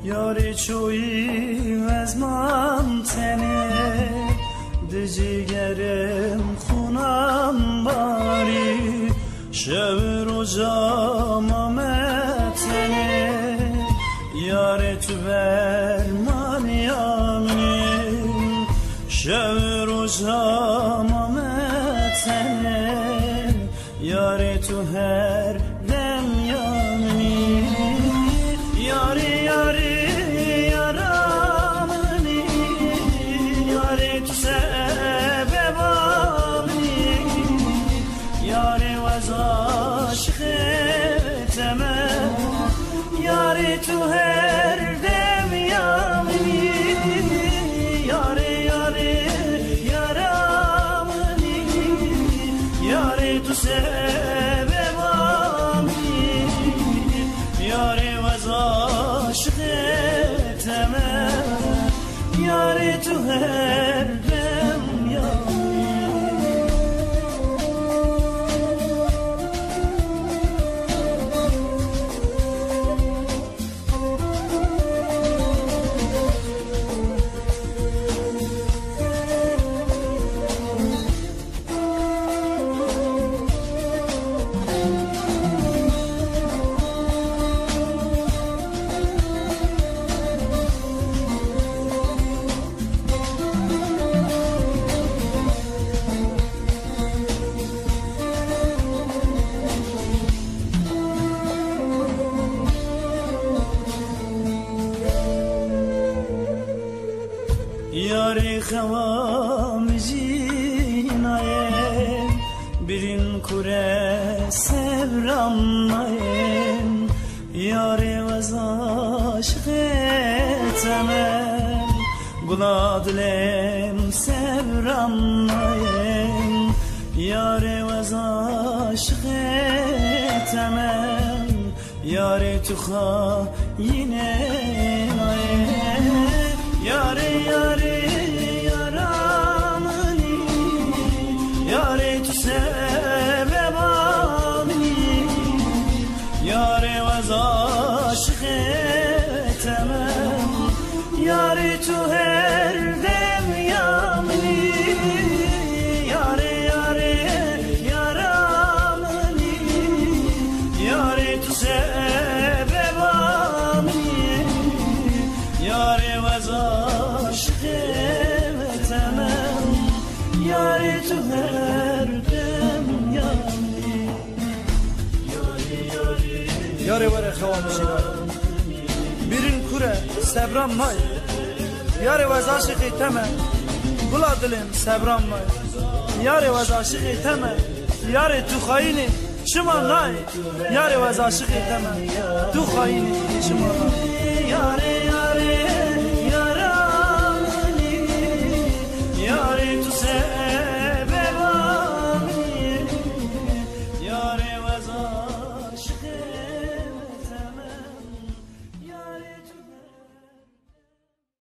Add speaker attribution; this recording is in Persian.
Speaker 1: یاری چویی از من تنه دجیگرم خونم باری شب روزام تنه یار تو بر من یامنی شب روزام تنه یار تو هر دم یامنی یاری یاری یاری تو هر دم یامنی یاری یاری یارامنی یاری تو سببامی یاری وز عاشق تمام یاری تو هر دم یامنی یاری خوامجی نایم برین کوره سبرم نایم یاری وز عاشق تمام گلادلم سبرم نایم یاری وز عاشق تمام یاری تو خواهینه نایم یاری یاری یارامنی یاری تو سببامی یاری وز عاشق تمام یاری تو هر دم یامنی یاری یاری یارامنی یاری تو سببامی یاری وز عاشق تمام یاری تو هر دم یامنی یاری یاری یاری وره خوامشی برین کوره سبرام مای یاری وز عاشق تمام بلا دلم سبرام مای یاری وز عاشق تمام یاری تو خاینی شما نای یاری وز عاشق تمام تو خاینی شما نای یاری